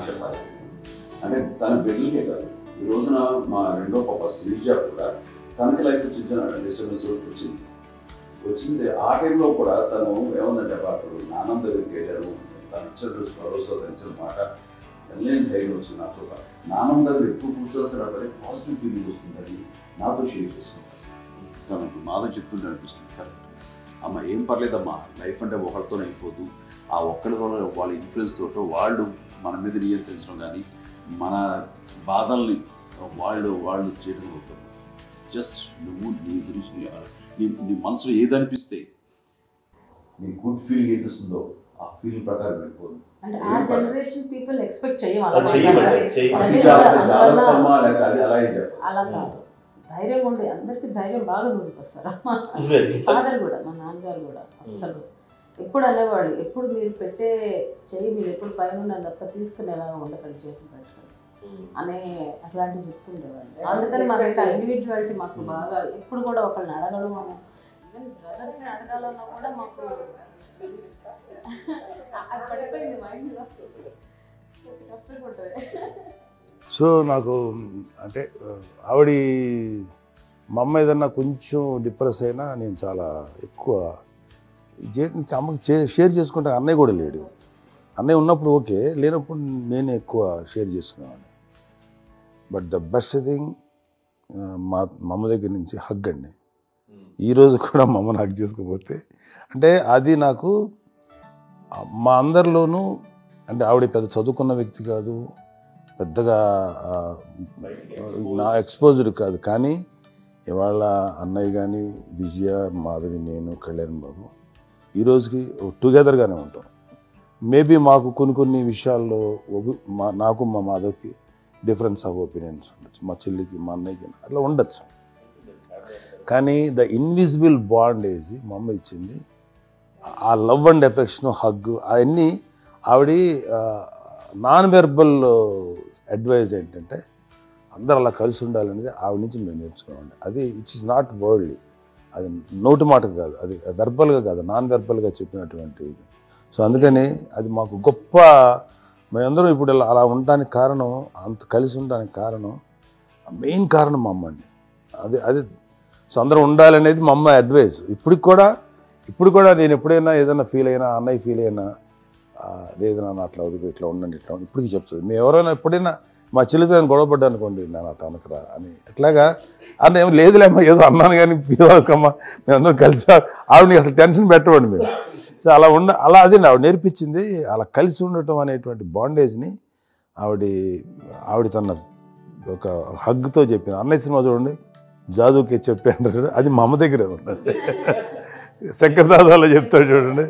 చెప్పాలి అంటే తన బిడ్డలకే కాదు. ఈ రోజున మా రెండో పాప శ్రీజ కూడా తనకి లైఫ్ వచ్చిన డిస్టర్బెన్స్ వచ్చింది. ఆ టైంలో కూడా తను ఏమందంటే అప్పుడు నాన్నమ్మ దగ్గరికి వెళ్ళాను, తను ఇచ్చిన భరోసా ఇచ్చిన మాట వెళ్ళలేని ధైర్యం వచ్చింది నాకు. నాన్నమ్మ దగ్గర ఎక్కువ కూర్చోవలసిన పాజిటివ్ ఫీలింగ్ వస్తుందని నాతో షేర్ చేసుకుంటాను. తనకు మాతో చెప్తుంటే అనిపిస్తుంది కరెక్ట్. అమ్మ ఏం పర్లేదమ్మా, లైఫ్ అంటే ఒకరితోనే అయిపోదు, ఆ ఒక్కరితో వాళ్ళ ఇన్ఫ్లుయెన్స్ తోటో వాళ్ళు మన మీద నియంత్రించడం కానీ మన బాధల్ని వాళ్ళు చేయడం అవుతుంది. జస్ట్ నువ్వు నీ గురించి నీ మనసులో ఏదనిపిస్తే నీ గుడ్ ఫీలింగ్ ఏదిస్తుందో ఆ ఫీలింగ్ ప్రకారం వెళ్ళిపోదు. ఆ జనరేషన్ పీపుల్ ఎక్స్పెక్ట్ చేయాలి. అలా కాదు, ధైర్యం ఉండే అందరికి ధైర్యం బాగా ముందుకొస్తారు. ఫాదర్ కూడా, మా నాన్నగారు కూడా అస్సలు ఎప్పుడు అనేవాళ్ళు, ఎప్పుడు మీరు పెట్టే చెయ్యి మీరు ఎప్పుడు పైన తప్ప తీసుకుని ఎలా ఉండకండి, చేతులు పెట్టకండి అనే అట్లాంటివి చెప్తుండేవాళ్ళు. అందుకని మన ఇండివిజువాలిటీ మాకు బాగా ఎప్పుడు కూడా ఒకళ్ళని అడగడం అనే బ్రదర్స్ని అడగాలన్నా కూడా మాకు అది పడిపోయింది మైండ్లో, కష్టపడుతుంది. సో నాకు అంటే ఆవిడ మా అమ్మ ఏదన్నా కొంచెం డిప్రెస్ అయినా నేను చాలా ఎక్కువ అమ్మకి షేర్ చేసుకుంటే అన్నయ్య కూడా లేడు. అన్నయ్య ఉన్నప్పుడు ఓకే, లేనప్పుడు నేను ఎక్కువ షేర్ చేసుకునేవాడిని. బట్ ద బెస్ట్ థింగ్ మా అమ్మ దగ్గర నుంచి హగ్ అండి. ఈరోజు కూడా మా అమ్మని హగ్ చేసుకోకపోతే అంటే అది నాకు మా అందరిలోనూ అంటే ఆవిడ పెద్ద చదువుకున్న వ్యక్తి కాదు, పెద్దగా నా ఎక్స్పోజ్డ్ కాదు, కానీ ఇవాళ అన్నయ్య కానీ విజయ, మాధవి, నేను, కళ్యాణ్ బాబు ఈరోజుకి టుగెదర్గానే ఉంటాం. మేబీ మాకు కొన్ని విషయాల్లో నాకు మా మాధవ్కి డిఫరెన్స్ ఆఫ్ ఒపీనియన్స్ ఉండొచ్చు, మా చెల్లికి మా అన్నయ్యకి అట్లా ఉండొచ్చు. కానీ ద ఇన్విజిబుల్ బాండ్ వేసి మా అమ్మ ఇచ్చింది ఆ లవ్ అండ్ ఎఫెక్షన్, హగ్ అవన్నీ ఆవిడ నాన్ వెర్బల్ అడ్వైజ్ ఏంటంటే అందరూ అలా కలిసి ఉండాలనేది ఆవిడ నుంచి మేము నేర్చుకోవాలి. అది ఇట్స్ ఇస్ నాట్ వర్డ్లీ, అది నోటి మాట కాదు, అది వెర్బల్గా కాదు, నాన్ వెర్బల్గా చెప్పినటువంటి ఇది. సో అందుకని అది మాకు గొప్ప, మేమందరం ఇప్పుడు అలా ఉండడానికి కారణం, అంత కలిసి ఉండడానికి కారణం, మెయిన్ కారణం మా అమ్మ అండి. అది సో అందరం ఉండాలనేది మా అమ్మ అడ్వైస్. ఇప్పుడు కూడా నేను ఎప్పుడైనా ఏదైనా ఫీల్ అయినా, అన్నయ్య ఫీల్ అయినా, లేదు నాన్న అట్లా వదుకు, ఇట్లా ఉండండి, ఇట్లా ఉండి ఇప్పటికీ చెప్తుంది. మేము ఎవరైనా ఎప్పుడైనా మా చెల్లితో గొడవపడ్డా అనుకోండి, నేను అట్లా అనకరా అని ఎట్లాగా అంటే ఏమో లేదులేమ్మా ఏదో అన్నాను కానీ ఫీల్ అవ్వకమ్మా, మేమందరం కలిసి ఆవిడని అసలు టెన్షన్ పెట్టమండి మేము. సో అలా అది ఆవిడ నేర్పించింది. అలా కలిసి ఉండటం అనేటువంటి బాండేజ్ని ఆవిడ తన ఒక హగ్తో చెప్పింది. అన్నయ్య సినిమా చూడండి, జాదూకే చెప్పాను, అది మా అమ్మ దగ్గరే ఉందండి. శంకర్ దాదాలో చెప్తాడు చూడండి.